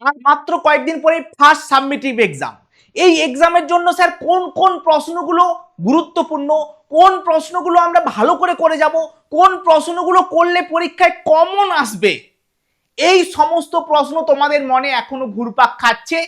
আর মাত্র কয়েকদিন পরে ফার্স্ট সাবমিটিভ এক্সাম। এই এক্সামের জন্য স্যার কোন কোন প্রশ্নগুলো গুরুত্বপূর্ণ, কোন প্রশ্নগুলো আমরা ভালো করে করে যাব, কোন প্রশ্নগুলো করলে পরীক্ষায় কমন আসবে, এই সমস্ত প্রশ্ন তোমাদের মনে এখনো ঘুরপাক খাচ্ছে।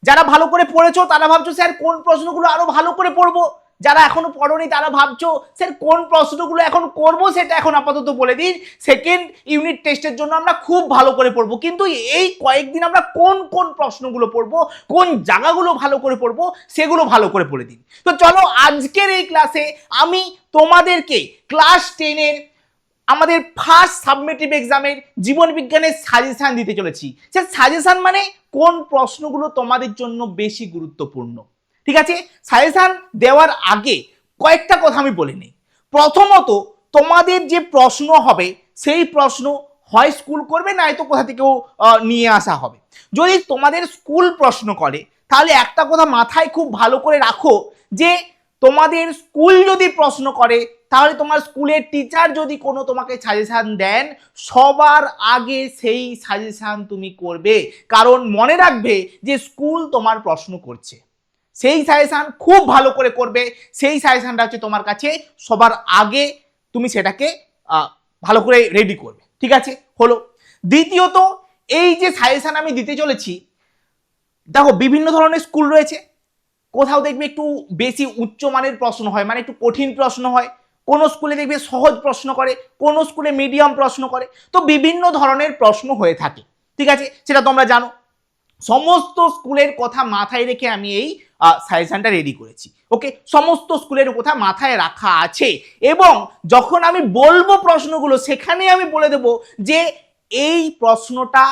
যারা ভালো করে পড়েছো তারা ভাবছো স্যার কোন প্রশ্নগুলো আরো ভালো করে পড়বো, যারা এখনো পড়োনি তারা ভাবছো স্যার কোন প্রশ্নগুলো এখন করব সেটা এখন আপাতত বলে দিন, সেকেন্ড ইউনিট টেস্টের জন্য আমরা খুব ভালো করে পড়বো। কিন্তু এই কয়েকদিন আমরা কোন কোন প্রশ্নগুলো পড়বো, কোন জায়গাগুলো ভালো করে পড়বো সেগুলো ভালো করে পড়ে দিন। তো চলো আজকের এই ক্লাসে আমি তোমাদেরকে ক্লাস 10-এর আমাদের ফার্স্ট সাবমিটিভ এক্সামের জীবন বিজ্ঞানের সাজেশন দিতে চলেছি। সে সাজেশন মানে কোন প্রশ্নগুলো তোমাদের জন্য বেশি গুরুত্বপূর্ণ। ঠিক আছে, সাজেশন দেওয়ার আগে কয়েকটা কথা আমি বলে নিই। প্রথমত, তোমাদের যে প্রশ্ন হবে সেই প্রশ্ন হয় স্কুল করবে না হয়তো কোথা থেকেও নিয়ে আসা হবে। যদি তোমাদের স্কুল প্রশ্ন করে তাহলে একটা কথা মাথায় খুব ভালো করে রাখো যে তোমাদের স্কুল যদি প্রশ্ন করে তাহলে তোমার স্কুলের টিচার যদি কোনো তোমাকে সাজেশন দেন সবার আগে সেই সাজেশন তুমি করবে, কারণ মনে রাখবে যে স্কুল তোমার প্রশ্ন করছে। সেই সাজেশন খুব ভালো করে করবে, সেই সাজেশনটা হচ্ছে তোমার কাছে সবার আগে, তুমি সেটাকে ভালো করে রেডি করবে। ঠিক আছে, হলো। দ্বিতীয়ত, এই যে সাজেশন আমি দিতে চলেছি, দেখো বিভিন্ন ধরনের স্কুল রয়েছে। কোথাও দেখবে একটু বেশি উচ্চমানের প্রশ্ন হয়, মানে একটু কঠিন প্রশ্ন হয়, কোন স্কুলে দেখবে সহজ প্রশ্ন করে, কোন স্কুলে মিডিয়াম প্রশ্ন করে। তো বিভিন্ন ধরনের প্রশ্ন হয়ে থাকে, ঠিক আছে, সেটা তোমরা জানো। সমস্ত স্কুলের কথা মাথায় রেখে আমি এই সাজেশনটা রেডি করেছি। ওকে, সমস্ত স্কুলের কথা মাথায় রাখা আছে এবং যখন আমি বলবো প্রশ্নগুলো সেখানে আমি বলে দেব যে এই প্রশ্নটা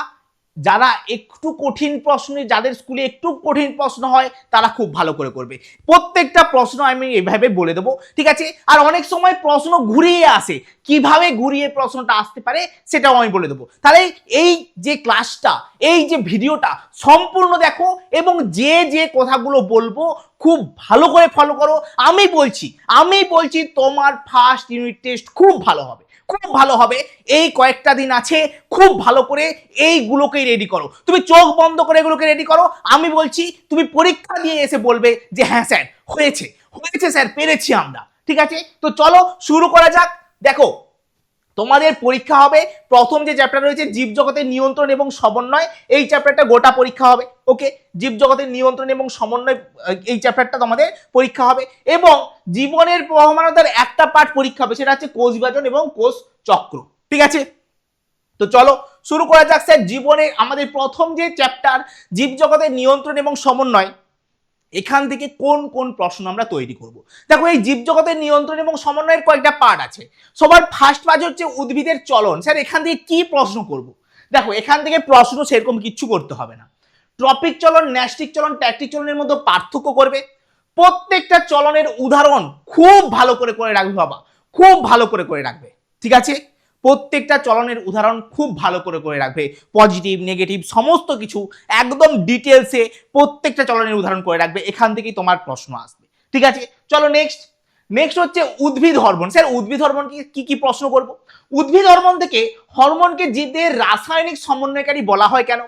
যারা একটু কঠিন প্রশ্ন, যাদের স্কুলে একটু কঠিন প্রশ্ন হয় তারা খুব ভালো করে করবে। প্রত্যেকটা প্রশ্ন আমি এভাবে বলে দেবো, ঠিক আছে। আর অনেক সময় প্রশ্ন ঘুরিয়ে আসে, কিভাবে ঘুরিয়ে প্রশ্নটা আসতে পারে সেটাও আমি বলে দেবো। তাহলে এই যে ক্লাসটা, এই যে ভিডিওটা সম্পূর্ণ দেখো এবং যে যে কথাগুলো বলবো খুব ভালো করে ফলো করো। আমি বলছি তোমার ফার্স্ট ইউনিট টেস্ট খুব ভালো হবে, খুব ভালো হবে। এই কয়েকটা দিন আছে, খুব ভালো করে এইগুলোকেই রেডি করো। তুমি চোখ বন্ধ করে এগুলোকে রেডি করো। আমি বলছি তুমি পরীক্ষা দিয়ে এসে বলবে যে হ্যাঁ স্যার হয়েছে, হয়েছে স্যার, পেরেছি আমরা। ঠিক আছে, তো চলো শুরু করা যাক। দেখো তোমাদের পরীক্ষা হবে, প্রথম যে চ্যাপ্টার রয়েছে জীবজগতের নিয়ন্ত্রণ এবং সমন্বয়, এই চ্যাপ্টারটা গোটা পরীক্ষা হবে। ওকে, জীবজগতের নিয়ন্ত্রণ এবং সমন্বয় এই চ্যাপ্টারটা তোমাদের পরীক্ষা হবে এবং জীবনের প্রবহমানতার একটা পার্ট পরীক্ষা হবে, সেটা হচ্ছে কোষ বিভাজন এবং কোষ চক্র। ঠিক আছে, তো চলো শুরু করা যাক। স্যার জীবনের আমাদের প্রথম যে চ্যাপ্টার জীবজগতের নিয়ন্ত্রণ এবং সমন্বয়, এখান থেকে কোন কোন প্রশ্ন আমরা তৈরি করব। দেখো এই জীবজগতের নিয়ন্ত্রণ এবং সমন্বয়ের কয়েকটা পার্ট আছে। সবার ফার্স্ট পার্ট হচ্ছে উদ্ভিদের চলন। স্যার এখান থেকে কি প্রশ্ন করব? দেখো এখান থেকে প্রশ্ন সেরকম কিচ্ছু করতে হবে না। ট্রপিক চলন, ন্যাস্টিক চলন, ট্যাকটিক চলনের মধ্যে পার্থক্য করবে। প্রত্যেকটা চলনের উদাহরণ খুব ভালো করে করে রাখবে বাবা, খুব ভালো করে করে রাখবে। ঠিক আছে, প্রত্যেকটা চলনের উদাহরণ খুব ভালো করে করে রাখবে, পজিটিভ নেগেটিভ সমস্ত কিছু একদম ডিটেলসে প্রত্যেকটা চলনের উদাহরণ করে রাখবে। এখান থেকেই তোমার প্রশ্ন আসবে। ঠিক আছে, চলো নেক্সট হচ্ছে উদ্ভিদ হরমোন। স্যার উদ্ভিদ হরমোন কি কি প্রশ্ন করব? উদ্ভিদ হরমোন থেকে হরমোনকে জীবদের রাসায়নিক সমন্বয়কারী বলা হয় কেন?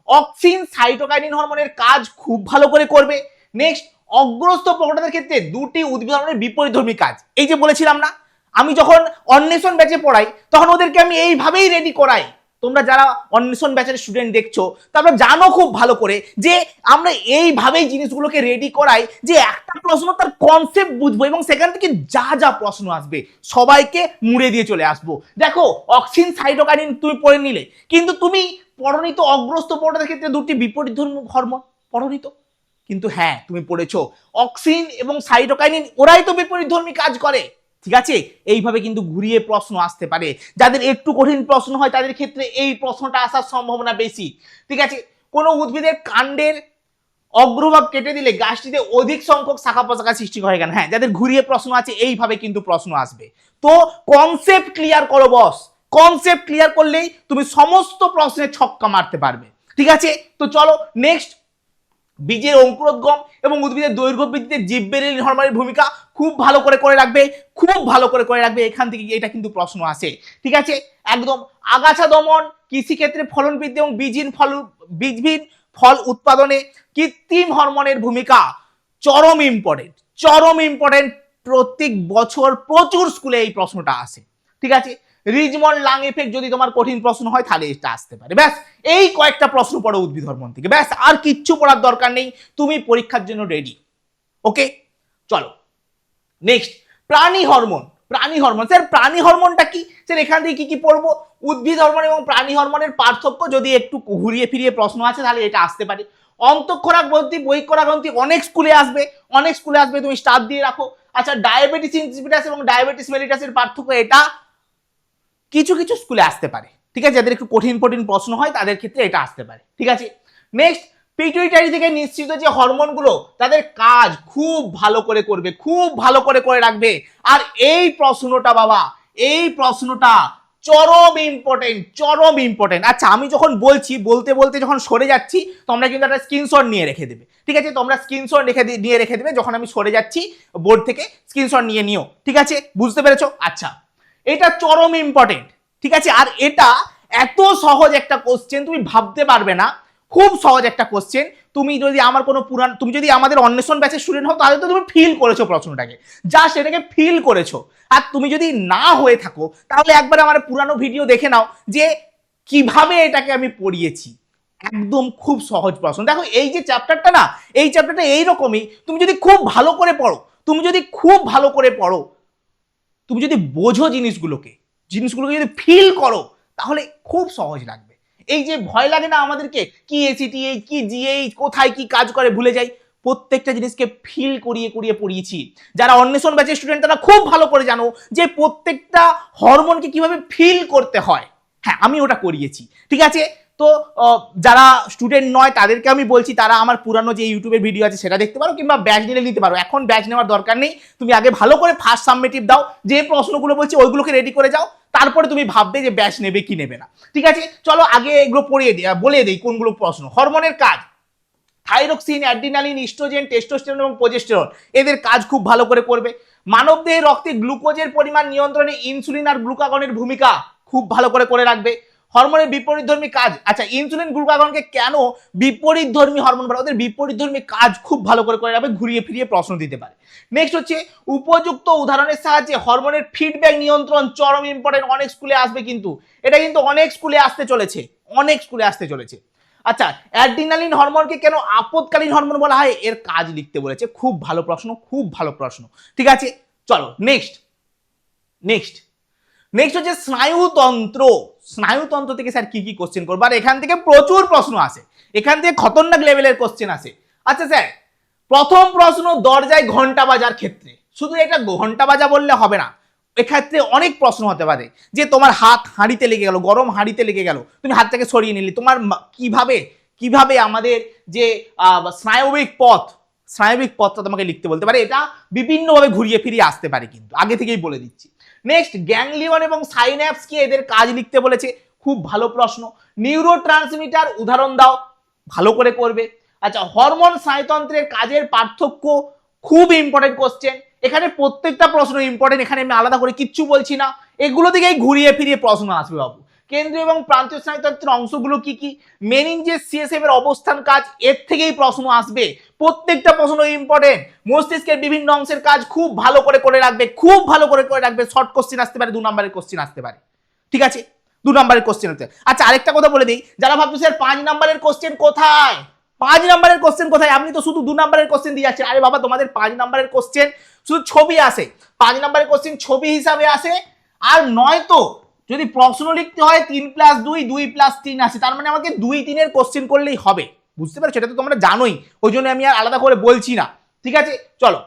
অক্সিন সাইটোকাইনিন হরমোনের কাজ খুব ভালো করে করবে। নেক্সট, অগ্রস্ত প্রকটতার ক্ষেত্রে দুটি উদ্ভিদ হরমোনের বিপরীতধর্মী কাজ। এই যে বলেছিলাম না, আমি যখন অন্বেষণ ব্যাচে পড়াই তখন ওদেরকে আমি এইভাবেই রেডি করাই। তোমরা যারা অন্বেষণ ব্যাচের স্টুডেন্ট দেখছো তারপর জানো খুব ভালো করে যে আমরা এইভাবেই জিনিসগুলোকে রেডি করাই যে একটা প্রশ্ন তার কনসেপ্ট বুঝবো এবং সেখান থেকে যা যা প্রশ্ন আসবে সবাইকে মুড়ে দিয়ে চলে আসবো। দেখো অক্সিন সাইটোকাইনিন তুমি পড়ে নিলে, কিন্তু তুমি পড়নি তো অগ্রস্ত প্রকটতার ক্ষেত্রে দুটি বিপরীতধর্মী হরমোন, পড়নি তো। কিন্তু হ্যাঁ তুমি পড়েছো অক্সিন এবং সাইটোকাইনিন, ওরাই তো বিপরীতধর্মী কাজ করে। ঠিক আছে, এইভাবে কিন্তু ঘুরিয়ে প্রশ্ন আসতে পারে। যাদের একটু কঠিন প্রশ্ন হয় তাদের ক্ষেত্রে এই প্রশ্নটা আসার সম্ভাবনা বেশি। ঠিক আছে, কোন উদ্ভিদের কাণ্ডের অগ্রভাগ কেটে দিলে গাছটিতে অধিক সংখ্যক শাখা প্রশাখা সৃষ্টি হয় কেন? হ্যাঁ, যাদের ঘুরিয়ে প্রশ্ন আছে এইভাবে কিন্তু প্রশ্ন আসবে। তো কনসেপ্ট ক্লিয়ার করো বস, কনসেপ্ট ক্লিয়ার করলেই তুমি সমস্ত প্রশ্নের ছক্কা মারতে পারবে। ঠিক আছে, তো চলো নেক্সট, বীজের অঙ্কুরোদ্গম এবং উদ্ভিদের দৈর্ঘ্য বৃদ্ধিতে জিববেরেলিন হরমোনের ভূমিকা খুব ভালো করে রাখবে, খুব ভালো করে রাখবে। এখান থেকে এটা কিন্তু প্রশ্ন আসে, ঠিক আছে। একদম আগাছা দমন, কৃষিক্ষেত্রে ফলন বৃদ্ধি এবং বীজহীন ফল উৎপাদনে কৃত্রিম হরমোনের ভূমিকা চরম ইম্পর্টেন্ট। প্রত্যেক বছর প্রচুর স্কুলে এই প্রশ্নটা আসে, ঠিক আছে। রিজমন্ড লাং এফেক্ট যদি তোমার কঠিন প্রশ্ন হয় তাহলে এটা আসতে পারে। ব্যাস এই কয়েকটা প্রশ্ন পড়ো উদ্ভিদ হরমোন থেকে, ব্যাস আর কিচ্ছু পড়ার দরকার নেই, তুমি পরীক্ষার জন্য রেডি। ওকে, চলো নেক্সট, প্রাণী হরমোন। স্যার প্রাণী হরমোনটা কি? স্যার এখান থেকে কি পড়বো? উদ্ভিদ হরমোন এবং প্রাণী হরমোনের পার্থক্য, যদি একটু ঘুরিয়ে ফিরিয়ে প্রশ্ন আছে তাহলে এটা আসতে পারে। অন্তঃক্ষরা গ্রন্থি, বহিঃক্ষরা গ্রন্থি অনেক স্কুলে আসবে, তুমি স্টার দিয়ে রাখো। আচ্ছা, ডায়াবেটিস ইনসিপিটাস এবং ডায়াবেটিস মেলিটাসের পার্থক্য, এটা কিছু স্কুলে আসতে পারে, ঠিক আছে। যাদের একটু কঠিন প্রশ্ন হয় তাদের ক্ষেত্রে এটা আসতে পারে, ঠিক আছে। নেক্সট, পিটুইটারি থেকে নিশ্চিত যে হরমোনগুলো তাদের কাজ খুব ভালো করে করবে, খুব ভালো করে রাখবে। আর এই প্রশ্নটা বাবা, এই প্রশ্নটা চরম ইম্পর্টেন্ট। আচ্ছা, আমি যখন বলতে যখন সরে যাচ্ছি, তোমরা কিন্তু একটা স্ক্রিনশট নিয়ে রেখে দেবে, ঠিক আছে। তোমরা স্ক্রিনশট নিয়ে রেখে দেবে, যখন আমি সরে যাচ্ছি বোর্ড থেকে স্ক্রিনশট নিয়ে নিও, ঠিক আছে। বুঝতে পেরেছো? আচ্ছা, এটা চরম ইম্পর্টেন্ট, ঠিক আছে। আর এটা এত সহজ একটা কোশ্চেন, তুমি ভাবতে পারবে না, খুব সহজ একটা কোশ্চেন। তুমি যদি তুমি যদি আমাদের অন্বেষণ ব্যাচের স্টুডেন্ট হও তাহলে তো তুমি ফিল করেছো প্রশ্নটাকে, জাস্ট এটাকে ফিল করেছো। আর তুমি যদি না হয়ে থাকো তাহলে একবার আমার পুরানো ভিডিও দেখে নাও যে কিভাবে এটাকে আমি পড়িয়েছি। একদম খুব সহজ প্রশ্ন। দেখো এই যে চ্যাপ্টারটা না, এই চ্যাপ্টারটা এইরকমই, তুমি যদি খুব ভালো করে পড়ো, তুমি যদি বোঝো জিনিসগুলোকে যদি ফিল করো, তাহলে খুব সহজ লাগবে। এই যে ভয় লাগে না আমাদেরকে, কি এসিটিএইচ কি জিএইচ কোথায় কি কাজ করে ভুলে যাই, প্রত্যেকটা জিনিসকে ফিল করিয়ে পড়িয়েছি। যারা অন্বেষণ ব্যাচের স্টুডেন্ট তারা খুব ভালো করে জানো যে প্রত্যেকটা হরমোনকে কিভাবে ফিল করতে হয়। হ্যাঁ, আমি ওটা করিয়েছি, ঠিক আছে। তো যারা স্টুডেন্ট নয় তাদেরকে আমি বলছি, তারা আমার পুরানো যে ইউটিউবের ভিডিও আছে সেটা দেখতে পারো, কিংবা ব্যাচ নিতে পারো। এখন ব্যাচ নেওয়ার দরকার নেই, তুমি আগে ভালো করে ফার্স্ট সাবমিটিভ দাও, যে প্রশ্নগুলো বলছি ওইগুলোকে রেডি করে যাও, তারপরে তুমি ভাববে যে ব্যাচ নেবে কি নেবে না, ঠিক আছে। চলো আগে এগুলো বলে দিই কোনগুলো প্রশ্ন। হরমোনের কাজ, থাইরক্সিন, অ্যাড্রিনালিন, ইস্ট্রোজেন, টেস্টোস্টেরন এবং প্রোজেস্টেরন, এদের কাজ খুব ভালো করে করবে। মানবদেহে রক্তে গ্লুকোজের পরিমাণ নিয়ন্ত্রণে ইনসুলিন আর গ্লুকাগনের ভূমিকা খুব ভালো করে রাখবে। হরমোনের বিপরীতধর্মী কাজ, আচ্ছা ইনসুলিন গ্লুকাগনকে কেন বিপরীতধর্মী হরমোন বলা, ওদের বিপরীতধর্মী কাজ খুব ভালো করে রাখবে, ঘুরিয়ে ফিরিয়ে প্রশ্ন দিতে পারে। নেক্সট হচ্ছে উপযুক্ত উদাহরণের সাহায্যে হরমোনের ফিডব্যাক নিয়ন্ত্রণ, চরম ইম্পর্টেন্ট, অনেক স্কুলে আসবে কিন্তু, এটা কিন্তু অনেক স্কুলে আসতে চলেছে। আচ্ছা, অ্যাড্রিনালিন হরমোনকে কেন আপদকালীন হরমোন বলা হয়, এর কাজ লিখতে বলেছে, খুব ভালো প্রশ্ন, ঠিক আছে। চলো নেক্সট হচ্ছে স্নায়ুতন্ত্র থেকে স্যার কি কোশ্চেন করবো, আর এখান থেকে প্রচুর প্রশ্ন আসে, এখান থেকে খতরনাক লেভেলের কোশ্চেন আসে। আচ্ছা স্যার, প্রথম প্রশ্ন দরজায় ঘন্টা বাজার ক্ষেত্রে, শুধু এটা ঘন্টা বাজা বললে হবে না, এক্ষেত্রে অনেক প্রশ্ন হতে পারে যে তোমার হাত হাঁড়িতে লেগে গেল, গরম হাঁড়িতে লেগে গেল, তুমি হাতটাকে সরিয়ে নিলে, তোমার কিভাবে আমাদের যে স্নায়বিক পথটা তোমাকে লিখতে বলতে পারে। এটা বিভিন্নভাবে ঘুরিয়ে ফিরিয়ে আসতে পারে, কিন্তু আগে থেকেই বলে দিচ্ছি। নেক্সট, গ্যাংলিয়ন এবং সাইন্যাপস কি, এদের কাজ লিখতে বলেছে, খুব ভালো প্রশ্ন। নিউরোট্রান্সমিটার উদাহরণ দাও, ভালো করে করবে। আচ্ছা, হরমোন স্নায়ুতন্ত্রের কাজের পার্থক্য, খুব ইম্পর্টেন্ট কোশ্চেন, এখানে প্রত্যেকটা প্রশ্ন ইম্পর্টেন্ট, এখানে আমি আলাদা করে কিচ্ছু বলছি না, এগুলো থেকেই ঘুরিয়ে ফিরিয়ে প্রশ্ন আসবে বাবু। কেন্দ্রীয় এবং প্রান্তীয় স্নায়ুতন্ত্রের অংশগুলো কি, মেনিনজেস, সিএসএফ এর অবস্থান কাজ, এর থেকেই প্রশ্ন আসবে, প্রত্যেকটা প্রশ্ন ইম্পর্টেন্ট। মস্তিষ্কের বিভিন্ন অংশের কাজ খুব ভালো করে রাখবে, শর্ট কোশ্চেন আসতে পারে, 2 নম্বরের কোশ্চেন আসতে পারে, ঠিক আছে, 2 নম্বরের কোশ্চেন হতে। আচ্ছা, আরেকটা কথা বলে দিই, যারা ভাবছো স্যার 5 নম্বরের কোশ্চেন কোথায়, 5 নম্বরের কোশ্চেন কোথায়, আপনি তো শুধু 2 নম্বরের কোশ্চেন দিয়ে যাচ্ছেন। আরে বাবা, তোমাদের 5 নম্বরের কোশ্চেন শুধু ছবি আসে, 5 নম্বরের কোশ্চেন ছবি হিসাবে আসে, আর নয়তো যদি প্রশ্ন লিখতে হয় 3+2 2+3 আসে, তার মানে আমাকে 2-3 এর কোশ্চেন করলেই হবে, বুঝতে পারছো, এটা তো তোমরা জানোই, ওই জন্য আমি আর আলাদা করে বলছি না, ঠিক আছে। চলো,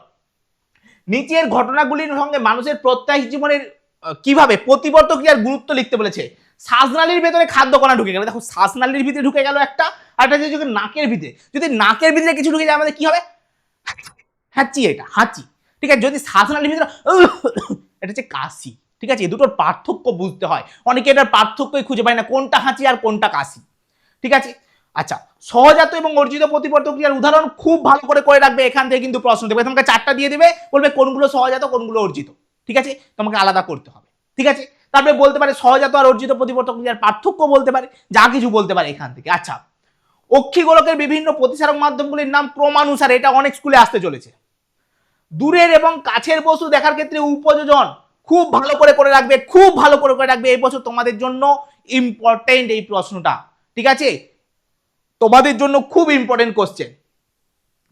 নিচের ঘটনাগুলির সঙ্গে মানুষের প্রত্যাহিক জীবনের কিভাবে প্রতিবর্ত ক্রিয়ার গুরুত্ব লিখতে বলেছে। শ্বাসনালীর ভেতরে খাদ্য কণা ঢুকে গেল, দেখো শ্বাসনালীর ভিতরে ঢুকে গেল একটা, আর একটা হচ্ছে নাকের ভিতরে, যদি নাকের ভিতরে কিছু ঢুকে যায় আমাদের কি হবে, হাঁচি, ঠিক আছে। যদি শ্বাসনালীর ভিতরে এটা হচ্ছে কাশি, ঠিক আছে। এই দুটোর পার্থক্য বুঝতে হয়, অনেকে এটার পার্থক্যই খুঁজে পায় না, কোনটা হাঁচি আর কোনটা কাশি, ঠিক আছে। আচ্ছা, সহজাত এবং অর্জিত প্রতিবর্ত ক্রিয়ার উদাহরণ খুব ভালো করে রাখবে, এখান থেকে কিন্তু প্রশ্ন দেবে, তোমাকে 4টা দিয়ে দেবে, বলবে কোনগুলো সহজাত কোনগুলো অর্জিত, ঠিক আছে, তোমাকে আলাদা করতে হবে, ঠিক আছে। তারপরে বলতে পারে সহজাত আর অর্জিত প্রতিবর্ত ক্রিয়ার পার্থক্য বলতে পারে, যা কিছু বলতে পারে এখান থেকে। আচ্ছা, অক্ষিগোলকের বিভিন্ন প্রতিসারক মাধ্যমগুলির নাম ক্রমানুসারে, এটা অনেক স্কুলে আসতে চলেছে। দূরের এবং কাছের বস্তু দেখার ক্ষেত্রে উপযোজন খুব ভালো করে রাখবে, খুব ভালো করে রাখবে, এই বছর তোমাদের জন্য ইম্পর্টেন্ট এই প্রশ্নটা, ঠিক আছে, তোমাদের জন্য খুব ইম্পর্টেন্ট কোশ্চেন।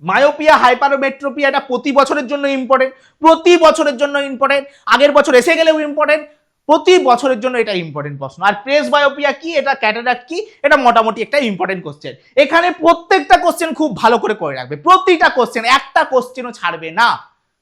মায়োপিয়া হাইপারোমেট্রোপিয়া, এটা প্রতি বছরের জন্য ইম্পর্টেন্ট, প্রতি বছরের জন্য ইম্পর্টেন্ট, আগের বছর এসে গেলেও ইম্পর্টেন্ট, প্রতি বছরের জন্য এটা ইম্পর্টেন্ট প্রশ্ন। আর প্রেস বায়োপিয়া কি, এটা ক্যাটারাক্ট কি, এটা মোটামুটি একটা ইম্পর্টেন্ট কোশ্চেন। এখানে প্রত্যেকটা কোশ্চেন খুব ভালো করে রাখবে, প্রতিটা কোশ্চেন, একটা কোশ্চেনও ছাড়বে না,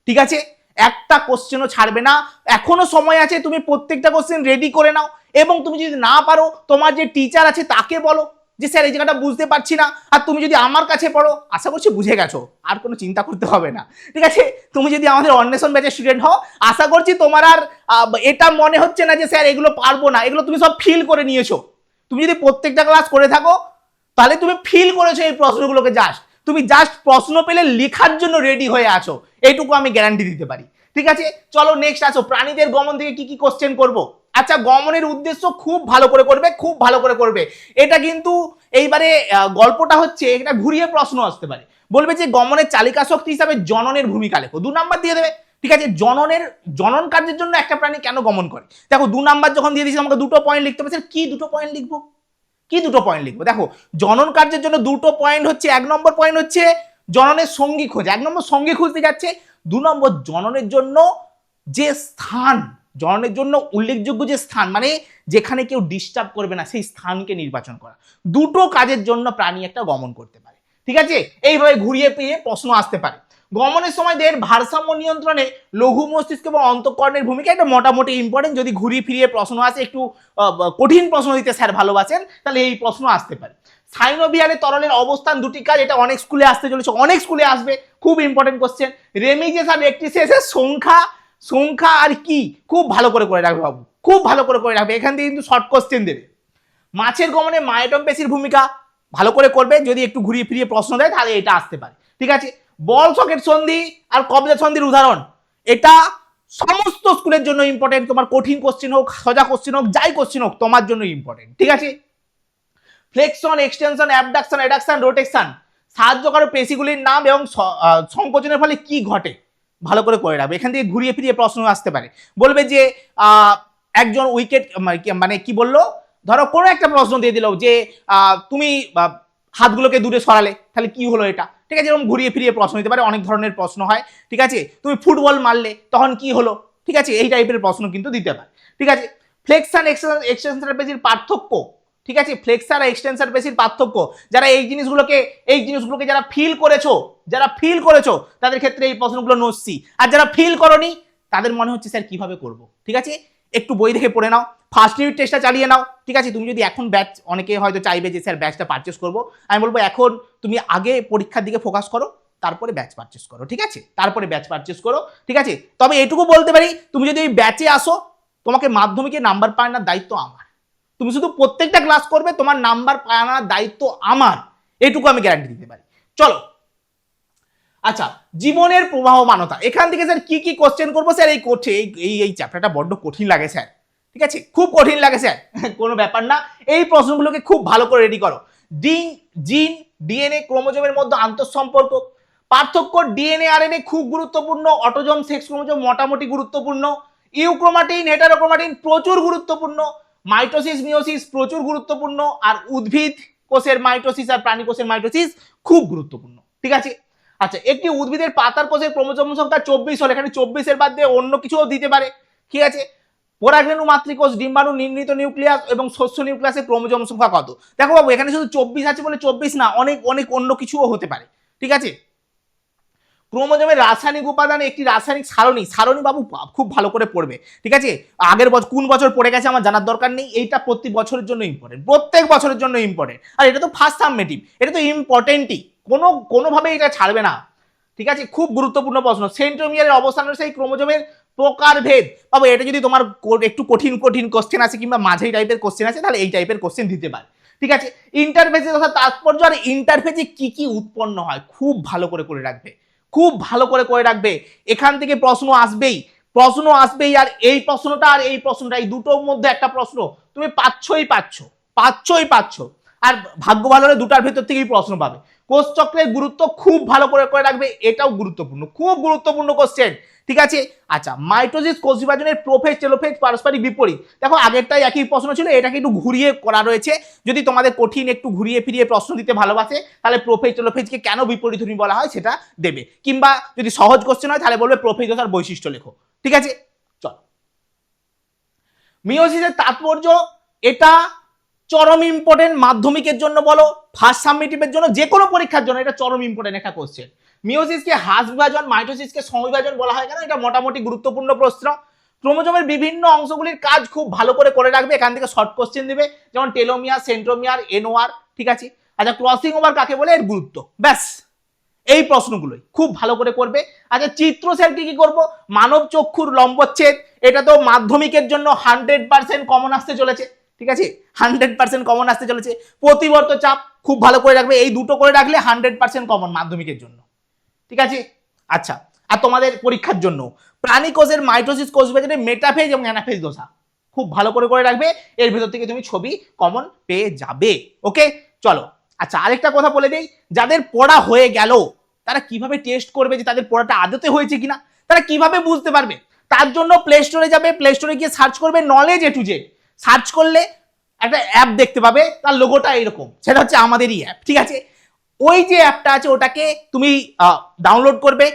ঠিক আছে, একটা কোশ্চেনও ছাড়বে না। এখনো সময় আছে, তুমি প্রত্যেকটা কোশ্চেন রেডি করে নাও, এবং তুমি যদি না পারো তোমার যে টিচার আছে তাকে বলো যে স্যার এই জায়গাটা বুঝতে পারছি না, আর তুমি যদি আমার কাছে পড়ো, আশা করছি বুঝে গেছো, আর কোনো চিন্তা করতে হবে না, ঠিক আছে। তুমি যদি আমাদের অন্বেষণ ব্যাচের স্টুডেন্ট হও, আশা করছি তোমার আর এটা মনে হচ্ছে না যে স্যার এগুলো পারবো না, এগুলো তুমি সব ফিল করে নিয়েছো। তুমি যদি প্রত্যেকটা ক্লাস করে থাকো তাহলে তুমি ফিল করেছো এই প্রশ্নগুলোকে, তুমি জাস্ট প্রশ্ন পেলে লেখার জন্য রেডি হয়ে আছো, এইটুকু আমি গ্যারান্টি দিতে পারি, ঠিক আছে। চলো নেক্সট আসো, প্রাণীদের গমন থেকে কি কি কোশ্চেন করবো। আচ্ছা, গমনের উদ্দেশ্য খুব ভালো করে করবে, খুব ভালো করে করবে। এটা কিন্তু এইবারে গল্পটা হচ্ছে, এটা ঘুরিয়ে প্রশ্ন আসতে পারে, বলবে যে গমনের চালিকা শক্তি হিসাবে জননের ভূমিকা লেখো, 2 নাম্বার দিয়ে দেবে, ঠিক আছে। জনন কার্যের জন্য একটা প্রাণী কেন গমন করে, দেখো 2 নাম্বার যখন দিয়ে দিয়েছি আমাকে 2টো পয়েন্ট লিখতে হবে। কি 2টো পয়েন্ট লিখবো, কি 2টো পয়েন্ট লিখবো, দেখো জনন কার্যের জন্য 2টো পয়েন্ট হচ্ছে, 1 নম্বর পয়েন্ট হচ্ছে জননের সঙ্গী খোঁজ, 1 নম্বর সঙ্গী খুঁজতে যাচ্ছে, 2 নম্বর জননের জন্য যে স্থান, জননের জন্য উল্লেখযোগ্য যে স্থান, মানে যেখানে কেউ ডিস্টার্ব করবে না সেই স্থানকে নির্বাচন করা, 2টো কাজের জন্য প্রাণী একটা গমন করতে পারে, ঠিক আছে। এইভাবে ঘুরিয়ে পেয়ে প্রশ্ন আসতে পারে। গমনের সময় দেহের ভারসাম্য নিয়ন্ত্রণে লঘু মস্তিষ্ক এবং অন্তঃকরণের ভূমিকা, এটা মোটামুটি ইম্পর্টেন্ট। যদি ঘুরিয়ে ফিরিয়ে প্রশ্ন আসে, একটু কঠিন প্রশ্ন দিতে স্যার ভালোবাসেন, তাহলে এই প্রশ্ন আসতে পারে। সাইনোভিয়ারে তরলের অবস্থান 2টি কাজ, এটা অনেক স্কুলে আসতে চলেছে, অনেক স্কুলে আসবে, খুব ইম্পর্টেন্ট কোশ্চেন। রেমিজেস আর রেক্টিসেসের সংখ্যা আর কি, খুব ভালো করে রাখবে বাবু, খুব ভালো করে রাখবে, এখান থেকে কিন্তু শর্ট কোশ্চেন দেবে। মাছের গমনে মায়োটম পেশির ভূমিকা ভালো করে করবে, যদি একটু ঘুরিয়ে ফিরিয়ে প্রশ্ন দেয় তাহলে এটা আসতে পারে, ঠিক আছে। বল সকেট সন্ধি আর কবজা সন্ধির উদাহরণ, এটা সমস্ত স্কুলের জন্য ইম্পর্টেন্ট, তোমার কঠিন কোশ্চেন হোক, সোজা কোশ্চেন হোক, যাই কোশ্চেন হোক, তোমার জন্য ইম্পর্টেন্ট, ঠিক আছে। ফ্লেকশন, এক্সটেনশন, অ্যাবডাকশন, অ্যাডাকশন, রোটেকশন, সাহায্যকারী পেশিগুলির নাম এবং সংকোচনের ফলে কি ঘটে, ভালো করে রাখবে। এখান থেকে ঘুরিয়ে ফিরিয়ে প্রশ্ন আসতে পারে, বলবে যে একজন উইকেট, মানে কি বললো, ধরো কোনো একটা প্রশ্ন দিয়ে দিল যে তুমি হাতগুলোকে দূরে সরালে, তাহলে কি হলো এটা, ঠিক আছে, এরকম ঘুরিয়ে ফিরিয়ে প্রশ্ন দিতে পারে, অনেক ধরনের প্রশ্ন হয়, ঠিক আছে। তুমি ফুটবল মারলে তখন কি হলো, ঠিক আছে, এই টাইপের প্রশ্ন কিন্তু দিতে পারে, ঠিক আছে। ফ্লেক্সান এক্সটেনশন পেশির পার্থক্য, ঠিক আছে, ফ্লেক্সার আর এক্সটেনশন পেশির পার্থক্য, যারা এই জিনিসগুলোকে যারা ফিল করেছো তাদের ক্ষেত্রে এই প্রশ্নগুলো নসছি, আর যারা ফিল করনি তাদের মনে হচ্ছে স্যার কিভাবে করব, ঠিক আছে, একটু বই দেখে পড়ে নাও, ফার্স্ট ইউনিট টেস্টটা চালিয়ে নাও, ঠিক আছে। তুমি যদি এখন ব্যাচ, অনেকে হয়তো চাইবে যে স্যার ব্যাচটা পারচেস করবো, আমি বলবো এখন তুমি আগে পরীক্ষার দিকে ফোকাস করো, তারপরে ব্যাচ পারচেস করো, ঠিক আছে, তারপরে ব্যাচ পারচেস করো, ঠিক আছে। তবে এটুকু বলতে পারি, তুমি যদি এই ব্যাচে আসো, তোমাকে মাধ্যমিকে নাম্বার পাওয়ার দায়িত্ব আমার, তুমি শুধু প্রত্যেকটা ক্লাস করবে, তোমার নাম্বার পাওয়ার দায়িত্ব আমার, এটুকু আমি গ্যারান্টি দিতে পারি। চলো, আচ্ছা, জীবনের প্রবাহমানতা, এখান থেকে স্যার কি কি কোশ্চেন করবো স্যার, এই চ্যাপ্টারটা বড্ড কঠিন লাগে স্যার, ঠিক আছে, খুব কঠিন লাগে স্যার, কোনো ব্যাপার না, এই প্রশ্নগুলোকে খুব ভালো করে রেডি করো। জিন, ডিএনএ, ক্রোমোজোমের মধ্যে আন্তঃসম্পর্ক, পার্থক্য, ডিএনএ আরএনএ খুব গুরুত্বপূর্ণ, অটোজোম, সেক্স ক্রোমোজোম মোটামুটি গুরুত্বপূর্ণ, ইউক্রোমাটিন, হেটারোক্রোমাটিন প্রচুর গুরুত্বপূর্ণ, মাইটোসিস, মিওসিস প্রচুর গুরুত্বপূর্ণ, আর উদ্ভিদ কোষের মাইটোসিস আর প্রাণী কোষের মাইটোসিস খুব গুরুত্বপূর্ণ, ঠিক আছে। আচ্ছা, একটি উদ্ভিদের পাতার কোষের ক্রোমোজোম সংখ্যা 24 হলে এখানে 24-এর বাদ দিয়ে অন্য কিছুও দিতে পারে, ঠিক আছে। পরাগরেণু, মাতৃকোষ, ডিম্বাণু, নির্মিত নিউক্লিয়াস এবং শস্য নিউক্লিয়াসের ক্রোমোজোম সংখ্যা কত, দেখো বাবু এখানে শুধু 24 আছে বলে 24 না, অনেক অনেক অন্য কিছুও হতে পারে, ঠিক আছে। ক্রোমোজোমের রাসায়নিক উপাদান, একটি রাসায়নিক সারণী বাবু খুব ভালো করে পড়বে, ঠিক আছে। আগের বছর কোন বছর পড়ে গেছে আমার জানার দরকার নেই, এইটা প্রতি বছরের জন্য ইম্পর্টেন্ট, প্রত্যেক বছরের জন্য ইম্পর্টেন্ট, আর এটা তো ফার্স্ট সাবমেটিভ, এটা তো ইম্পর্টেন্টই, কোনোভাবে এটা ছাড়বে না, ঠিক আছে, খুব গুরুত্বপূর্ণ প্রশ্ন। সেন্ট্রোমিয়ারের অবস্থান সেই ক্রোমোজোমের প্রকারভেদ, বাবু এটা যদি তোমার একটু কঠিন কোশ্চেন আছে কিংবা মাঝারি টাইপের কোশ্চেন আছে, তাহলে এই টাইপের কোশ্চেন দিতে পারে, ঠিক আছে, ইন্টারফেসের কথা তাৎপর্য আর ইন্টারফেসে কি কি উৎপন্ন হয় খুব ভালো করে রাখবে, খুব ভালো করে রাখবে। এখান থেকে প্রশ্ন আসবেই আর এই প্রশ্নটা এই দুটোর মধ্যে একটা প্রশ্ন তুমি পাচ্ছই। আর ভাগ্য ভালো হলে দুটার ভেতর থেকেই প্রশ্ন পাবে। কোষ চক্রের গুরুত্ব খুব ভালো করে রাখবে, এটাও গুরুত্বপূর্ণ, খুব গুরুত্বপূর্ণ কোশ্চেন। ঠিক আছে, আচ্ছা মাইটোসিস কোষ বিভাজনের প্রোফেজ টেলোফেজ পারস্পরিক বিপরীত। দেখো আগেরটাই একই প্রশ্ন ছিল, এটাকে একটু ঘুরিয়ে করা রয়েছে। যদি তোমাদের কঠিন একটু ঘুরিয়ে ফিরিয়ে প্রশ্ন দিতে ভালোবাসে তাহলে প্রোফেজ টেলোফেজকে কেন বিপরীতধর্মী বলা হয় সেটা দেবে, কিংবা যদি সহজ কোশ্চেন হয় তাহলে বলবে প্রোফেজ দশার বৈশিষ্ট্য লেখো। ঠিক আছে, চল মিওসিসের তাৎপর্য এটা চরম ইম্পর্টেন্ট, মাধ্যমিকের জন্য বলো, ফার্স্ট সাবমিটিভের জন্য, যে কোনো পরীক্ষার জন্য এটা চরম ইম্পর্টেন্ট একটা কোশ্চেন। মিওসিসকে হ্রাস বিভাজন, মাইটোসিসকে সমবিভাজন বলা হয় কেন, এটা মোটামুটি গুরুত্বপূর্ণ প্রশ্ন। ক্রোমোজোমের বিভিন্ন অংশগুলির কাজ খুব ভালো করে রাখবে, এখান থেকে শর্ট কোশ্চেন দিবে, যেমন টেলোমিয়ার, সেন্ট্রোমিয়ার, এনওআর। ঠিক আছে, আচ্ছা ক্রসিং ওভার কাকে বলে, এর গুরুত্ব, ব্যাস এই প্রশ্নগুলোই খুব ভালো করে করবে। আচ্ছা চিত্র স্যার কি করবো, মানব চক্ষুর লম্বচ্ছেদ, এটা তো মাধ্যমিকের জন্য 100% কমন আসতে চলেছে। ঠিক আছে, 100% কমন আসতে চলেছে। প্রতিবর্ত চাপ খুব ভালো করে রাখবে, এই দুটো করে রাখলে 100% কমন মাধ্যমিকের জন্য। ঠিক আছে, আচ্ছা আর তোমাদের পরীক্ষার জন্য প্রাণী কোষের মাইটোসিস কোষ বিভাজনের মেটাফেজ এবং অ্যানাফেজ দশা খুব ভালো করে রাখবে, এর ভেতর থেকে তুমি ছবি কমন পেয়ে যাবে। ওকে চলো, আচ্ছা আরেকটা কথা বলে দেই, যাদের পড়া হয়ে গেল তারা কিভাবে টেস্ট করবে যে তাদের পড়াটা আদতে হয়েছে কিনা, তারা কিভাবে বুঝতে পারবে? তার জন্য প্লে স্টোরে যাবে, প্লে স্টোরে গিয়ে সার্চ করবে knowledge A to Z, search করলে একটা অ্যাপ দেখতে পাবে, তার লোগোটা এরকম, সেটা হচ্ছে আমাদেরই অ্যাপ। ঠিক আছে, ওই যে অ্যাপটা আছে ওটাকে তুমি ডাউনলোড করবে,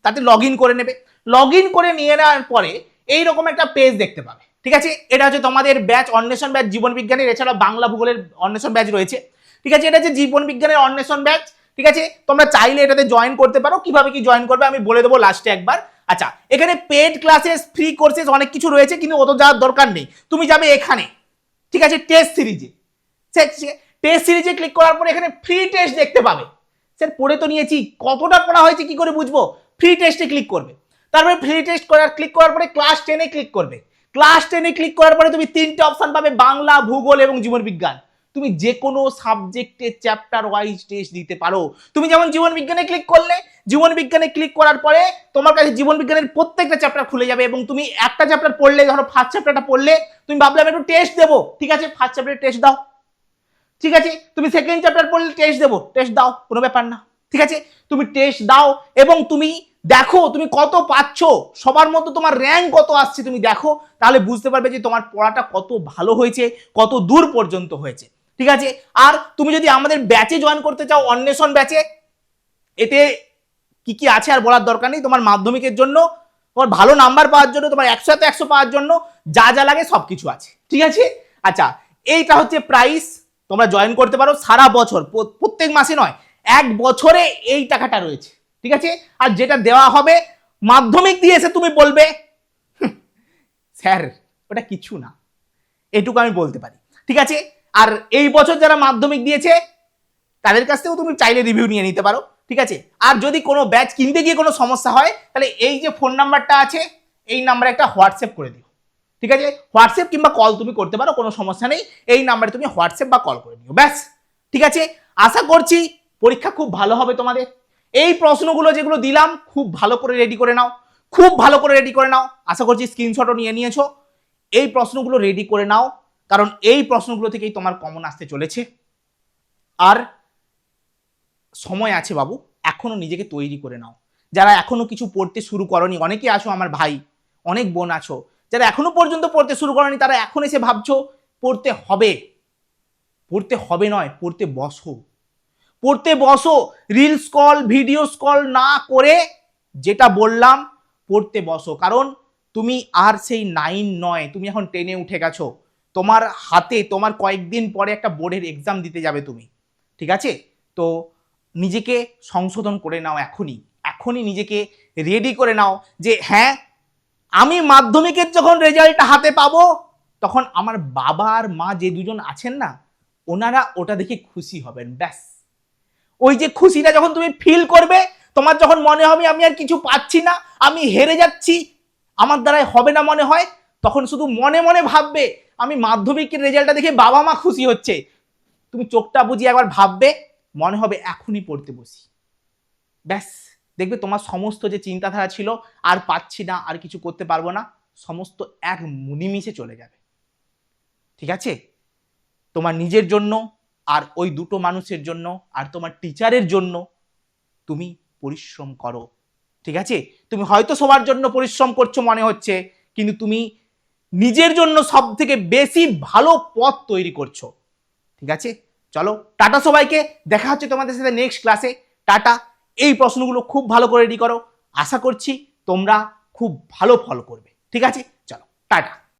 তাতে লগ ইন করে নেবে, লগ ইন করে নিয়ে নেওয়ার পরে এইরকম একটা পেজ দেখতে পাবে। ঠিক আছে, এটা হচ্ছে তোমাদের ব্যাচ অন্বেষণ ব্যাচ জীবন বিজ্ঞানের, এছাড়া বাংলা ভূগোলের অন্বেষণ ব্যাচ রয়েছে। ঠিক আছে, এটা হচ্ছে জীবন বিজ্ঞানের অন্বেষণ ব্যাচ। ঠিক আছে, তোমরা চাইলে এটাতে জয়েন করতে পারো, কিভাবে কি জয়েন করবে আমি বলে দেবো লাস্টে একবার। আচ্ছা এখানে পেড ক্লাসেস, ফ্রি কোর্সেস অনেক কিছু রয়েছে, কিন্তু অত যাওয়ার দরকার নেই, তুমি যাবে এখানে। ঠিক আছে, টেস্ট সিরিজে, টেস্ট সিরিজে ক্লিক করার পরে এখানে ফ্রি টেস্ট দেখতে পাবে। স্যার পড়ে তো নিয়েছি, কতটা পড়া হয়েছে কি করে বুঝবো? ফ্রি টেস্টে ক্লিক করবে, তারপরে ফ্রি টেস্ট ক্লিক করার পরে ক্লাস 10-এ ক্লিক করবে, ক্লাস 10-এ ক্লিক করার পরে তুমি তিনটে অপশন পাবে, বাংলা, ভূগোল এবং জীবন বিজ্ঞান। তুমি যে কোনো সাবজেক্টে চ্যাপ্টার ওয়াইজ টেস্ট দিতে পারো। তুমি যেমন জীবন বিজ্ঞানে ক্লিক করলে, জীবন বিজ্ঞানে ক্লিক করার পরে তোমার কাছে জীবন বিজ্ঞানের প্রত্যেকটা চ্যাপ্টার খুলে যাবে, এবং তুমি একটা চ্যাপ্টার পড়লে, ধরো ফার্স্ট চ্যাপ্টারটা পড়লে, তুমি ভাবলে আমি একটু টেস্ট দেবো, ঠিক আছে ফার্স্ট চ্যাপ্টারে টেস্ট দাও। ঠিক আছে, তুমি সেকেন্ড চ্যাপ্টার পড়লে টেস্ট দেবো, টেস্ট দাও, কোনো ব্যাপার না। ঠিক আছে, তুমি টেস্ট দাও এবং তুমি দেখো তুমি কত পাচ্ছ, সবার মতো তোমার র্যাঙ্ক কত আসছে তুমি দেখো, তাহলে বুঝতে পারবে যে তোমার পড়াটা কত ভালো হয়েছে, কত দূর পর্যন্ত হয়েছে। ঠিক আছে, আর তুমি যদি আমাদের ব্যাচে জয়েন করতে চাও, অন্বেষণ ব্যাচে, এতে কি কি আছে আর বলার দরকার নেই। তোমার মাধ্যমিকের জন্য, তোমার ভালো নাম্বার পাওয়ার জন্য, তোমার 100-তে 100 পাওয়ার জন্য যা যা লাগে সবকিছু আছে। ঠিক আছে, আচ্ছা এইটা হচ্ছে প্রাইস, তোমরা জয়েন করতে পারো সারা বছর, প্রত্যেক মাসে নয়, এক বছরে এই টাকাটা রয়েছে। ঠিক আছে, আর যেটা দেওয়া হবে মাধ্যমিক দিয়ে এসে তুমি বলবে স্যার ওটা কিছু না, এটুকু আমি বলতে পারি। ঠিক আছে, আর এই বছর যারা মাধ্যমিক দিয়েছে তাদের কাছ থেকেও তুমি চাইলে রিভিউ নিয়ে নিতে পারো। ঠিক আছে, আর যদি কোনো ব্যাচ কিনতে গিয়ে কোনো সমস্যা হয় তাহলে এই যে ফোন নাম্বারটা আছে এই নাম্বারে একটা হোয়াটসঅ্যাপ করে দিও। ঠিক আছে, হোয়াটসঅ্যাপ কিংবা কল তুমি করতে পারো, কোনো সমস্যা নেই, এই নাম্বারে তুমি হোয়াটসঅ্যাপ বা কল করে নিও, ব্যাস। ঠিক আছে, আশা করছি পরীক্ষা খুব ভালো হবে তোমাদের। এই প্রশ্নগুলো যেগুলো দিলাম খুব ভালো করে রেডি করে নাও, খুব ভালো করে রেডি করে নাও, আশা করছি স্ক্রিনশটও নিয়ে নিয়েছো। এই প্রশ্নগুলো রেডি করে নাও, কারণ এই প্রশ্নগুলো থেকেই তোমার কমন আসতে চলেছে। আর সময় আছে বাবু, এখনো নিজেকে তৈরি করে নাও। যারা এখনো কিছু পড়তে শুরু করনি, অনেকে আছো আমার ভাই, অনেক বোন আছো যারা এখনো পর্যন্ত পড়তে শুরু করনি, তারা এখন এসে ভাবছো পড়তে হবে। পড়তে হবে নয়, পড়তে বসো, পড়তে বসো, রিলস কল, ভিডিও কল না করে যেটা বললাম পড়তে বসো। কারণ তুমি আর সেই 9 নয়, তুমি এখন 10-এ উঠে গেছো। তোমার হাতে তোমার কয়েকদিন পরে একটা বোর্ডের এক্সাম দিতে যাবে তুমি। ঠিক আছে, তো নিজেকে সংশোধন করে নাও, এখনই নিজেকে রেডি করে নাও যে হ্যাঁ আমি মাধ্যমিকের যখন রেজাল্টটা হাতে পাবো তখন আমার বাবা আর মা যে দুজন আছেন না, ওনারা ওটা দেখে খুশি হবেন, ব্যাস। ওই যে খুশিটা যখন তুমি ফিল করবে, তোমার যখন মনে হবে আমি আর কিছু পাচ্ছি না, আমি হেরে যাচ্ছি, আমার দ্বারাই হবে না মনে হয়, তখন শুধু মনে মনে ভাববে আমি মাধ্যমিকের রেজাল্টটা দেখে বাবা মা খুশি হচ্ছে, তুমি চোখটা বুঝিয়ে একবার ভাববে, মনে হবে এখনই পড়তে বসি, ব্যাস দেখবে তোমার সমস্ত যে চিন্তাধারা ছিল আর পাচ্ছি না, আর কিছু করতে পারবো না, সমস্ত এক নিমিষে চলে যাবে। ঠিক আছে? তোমার নিজের জন্য আর ওই দুটো মানুষের জন্য আর তোমার টিচারের জন্য তুমি পরিশ্রম করো। ঠিক আছে? তুমি হয়তো সবার জন্য পরিশ্রম করছো মনে হচ্ছে, কিন্তু তুমি নিজের জন্য সব থেকে বেশি ভালো পথ তৈরি করছো। ঠিক আছে? চলো টাটা সবাইকে, দেখা হচ্ছে তোমাদের সাথে নেক্সট ক্লাসে। টাটা। এই প্রশ্নগুলো খুব ভালো করে রেডি করো, আশা করছি তোমরা খুব ভালো ফল করবে। ঠিক আছে? চলো টাটা।